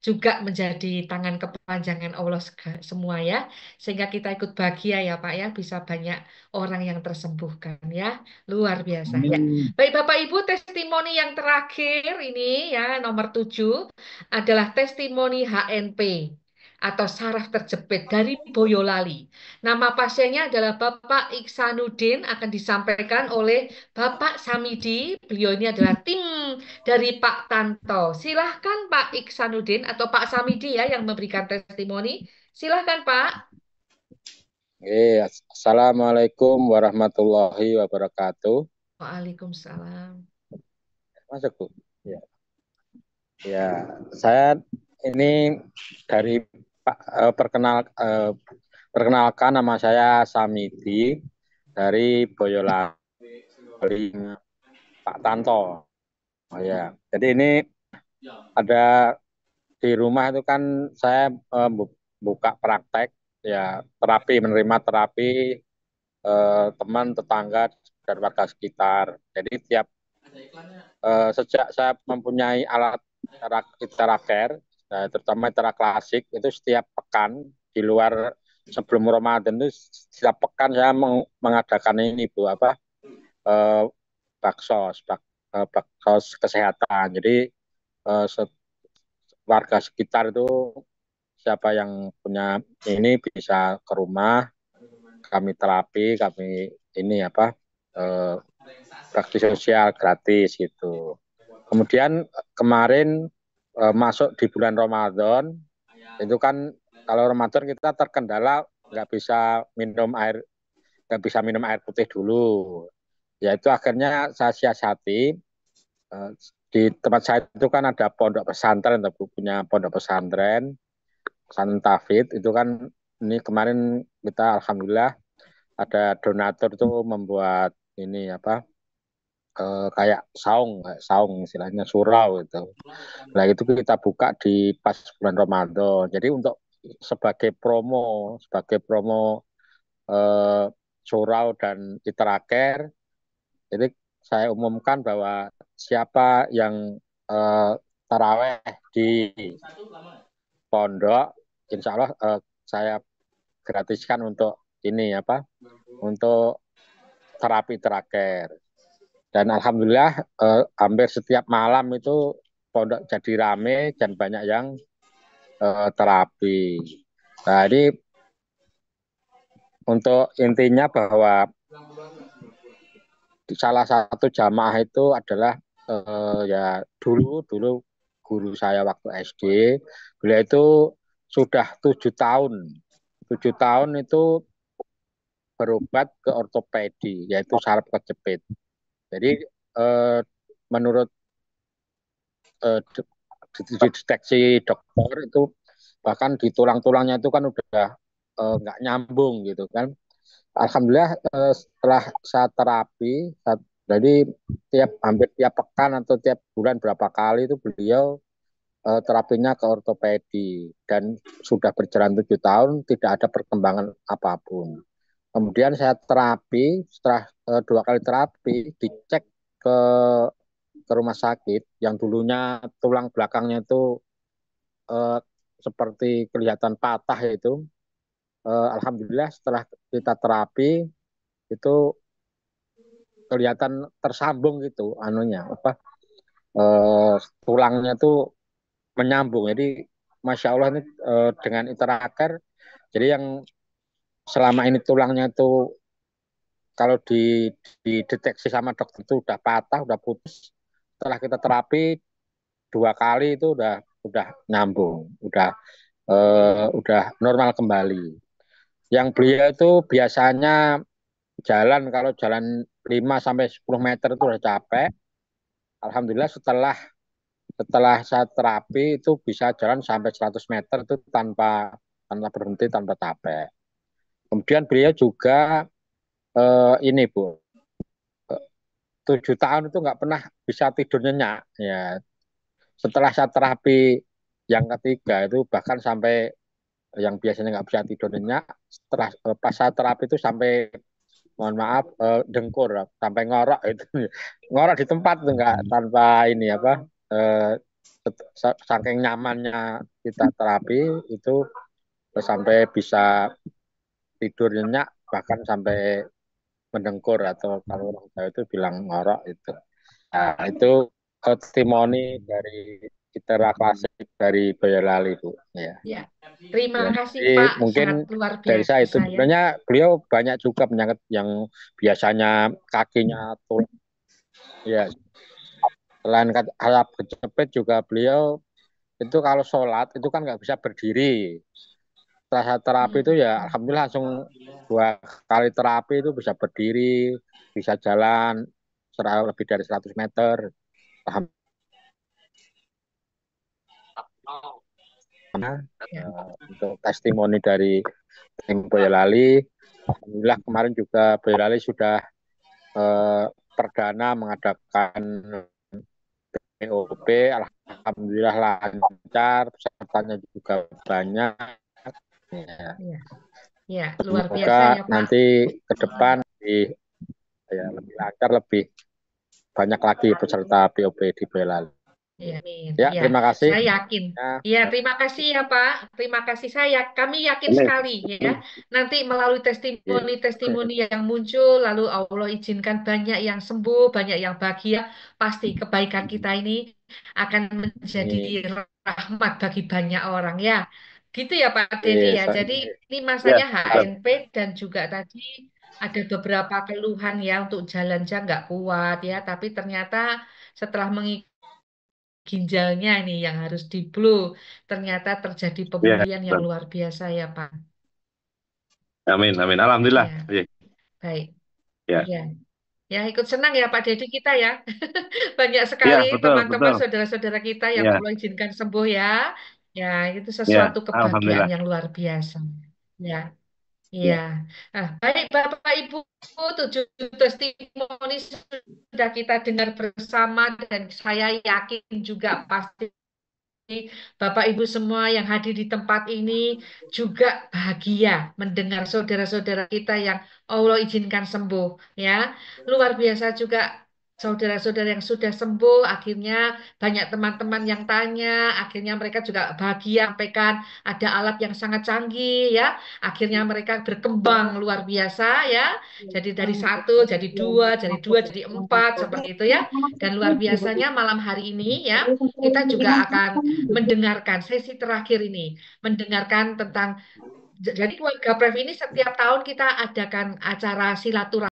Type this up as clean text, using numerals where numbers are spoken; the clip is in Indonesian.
juga menjadi tangan kepanjangan Allah semua ya. Sehingga kita ikut bahagia ya Pak ya, bisa banyak orang yang tersembuhkan ya. Luar biasa ya. Amin. Baik Bapak Ibu, testimoni yang terakhir ini ya, nomor 7 adalah testimoni HNP atau saraf terjepit dari Boyolali. Nama pasiennya adalah Bapak Iksanuddin, akan disampaikan oleh Bapak Samidi. Beliau ini adalah tim dari Pak Tanto. Silahkan Pak Iksanuddin atau Pak Samidi ya yang memberikan testimoni. Silahkan Pak. Assalamualaikum warahmatullahi wabarakatuh. Waalaikumsalam. Masuk, Bu. Ya, ya, saya ini dari perkenalkan nama saya Samidi dari Boyolali, Pak Tanto. Oh ya, jadi ini ada di rumah itu kan saya buka praktek ya terapi menerima terapi teman tetangga dan warga sekitar. Jadi sejak saya mempunyai alat Itera Care, terutama Itera Klasik, itu setiap pekan di luar sebelum Ramadan itu setiap pekan saya mengadakan ini Bu apa eh, baksos, baksos kesehatan. Jadi warga sekitar itu siapa yang punya ini bisa ke rumah, kami terapi, kami ini apa eh, praktis sosial gratis gitu. Kemudian kemarin masuk di bulan Ramadan, itu kan kalau Ramadan kita terkendala nggak bisa minum air putih dulu. Ya itu akhirnya saya siasati di tempat saya itu kan ada pondok pesantren, punya pondok pesantren, pesantren Tafid itu kan ini kemarin kita alhamdulillah ada donatur tuh membuat ini apa kayak saung istilahnya surau itu. Nah itu kita buka di pas bulan Ramadan. Jadi untuk sebagai promo eh, surau dan Iteraker, jadi saya umumkan bahwa siapa yang eh, taraweh di pondok, insya Allah saya gratiskan untuk ini apa, untuk terapi teraker. Dan alhamdulillah hampir setiap malam itu pondok jadi rame dan banyak yang terapi. Nah, ini untuk intinya bahwa salah satu jamaah itu adalah ya dulu dulu guru saya waktu SD, beliau itu sudah 7 tahun, 7 tahun itu berobat ke ortopedi, yaitu saraf kejepit. Jadi eh, menurut dideteksi dokter itu bahkan di tulang-tulangnya itu kan udah nggak nyambung gitu kan. Alhamdulillah setelah saya terapi, jadi hampir tiap pekan atau tiap bulan berapa kali itu beliau terapinya ke ortopedi dan sudah berjalan 7 tahun tidak ada perkembangan apapun. Kemudian saya terapi, setelah 2 kali terapi dicek ke ke rumah sakit yang dulunya tulang belakangnya itu eh, seperti kelihatan patah itu. Alhamdulillah setelah kita terapi itu kelihatan tersambung gitu anunya apa eh, tulangnya tuh menyambung. Jadi masya Allah ini dengan interaker jadi yang selama ini tulangnya itu kalau dideteksi sama dokter itu udah patah udah putus, setelah kita terapi 2 kali itu udah nyambung udah normal kembali. Yang beliau itu biasanya kalau jalan 5 sampai 10 meter itu udah capek. Alhamdulillah setelah setelah saya terapi itu bisa jalan sampai 100 meter itu tanpa tanpa berhenti, tanpa capek. Kemudian beliau juga ini Bu, 7 tahun itu nggak pernah bisa tidur nyenyak. Ya, setelah saya terapi yang ketiga itu bahkan sampai yang biasanya nggak bisa tidur nyenyak, setelah pas saya terapi itu sampai mohon maaf dengkur sampai ngorok itu ngorok di tempat tuh nggak tanpa ini apa saking nyamannya kita terapi itu sampai bisa tidur nyenyak, bahkan sampai mendengkur atau kalau orang Jawa itu bilang ngorok itu. Nah, itu testimoni dari Citra Klasik dari Boyolali, Bu. Ya. Ya, terima Ya, kasih jadi Pak, mungkin sangat luar dari saya itu biasa ya. sebenarnya beliau banyak juga penyakit yang biasanya kakinya tulang. Ya, selain sayap kejepit juga beliau itu kalau sholat itu kan nggak bisa berdiri. Setelah saya terapi itu ya Hmm. alhamdulillah langsung 2 kali terapi itu bisa berdiri, bisa jalan lebih dari 100 meter. Ya, Untuk testimoni dari tim Boyolali, alhamdulillah kemarin juga Boyolali sudah perdana mengadakan POP, alhamdulillah lancar, pesertanya juga banyak. Ya. ya, ya, luar biasa Semoga ya Pak. nanti ke depan lebih lancar, lebih banyak lagi peserta POP di Boyolali. Ya, amin. Ya, Ya, terima kasih. saya yakin. Ya, Ya, terima kasih ya Pak. Terima kasih kami yakin amin. sekali ya. Nanti melalui testimoni-testimoni yang muncul, lalu Allah izinkan banyak yang sembuh, banyak yang bahagia, pasti kebaikan kita ini akan menjadi rahmat bagi banyak orang ya. Gitu ya Pak Dedi ya. Jadi ini Ya, masanya HNP dan juga tadi ada beberapa keluhan ya untuk jalan aja nggak kuat ya, tapi ternyata setelah mengikuti ginjalnya ini yang harus di blue. Ternyata terjadi ya, pemulihan yang luar biasa ya, Pak. amin, amin. Alhamdulillah. Ya, Ya, baik. ya, Ya, ya ikut senang ya Pak Dedi kita ya. Banyak ya, sekali betul, teman-teman betul. saudara-saudara kita yang Ya, Allah izinkan sembuh ya. Ya, itu ya, sesuatu kebahagiaan alhamdulillah. yang luar biasa. Ya, iya. Ya, Nah, baik Bapak Ibu, 7 testimoni sudah kita dengar bersama dan saya yakin juga pasti Bapak Ibu semua yang hadir di tempat ini juga bahagia mendengar saudara-saudara kita yang Allah izinkan sembuh ya. Luar biasa juga saudara-saudara yang sudah sembuh akhirnya banyak teman-teman yang tanya, akhirnya mereka juga bahagia sampaikan ada alat yang sangat canggih ya. Akhirnya mereka berkembang luar biasa ya. Jadi dari satu jadi dua jadi empat seperti itu ya. Dan luar biasanya malam hari ini ya kita juga akan mendengarkan sesi terakhir ini, mendengarkan tentang jadi keluarga Prev ini setiap tahun kita adakan acara silaturahmi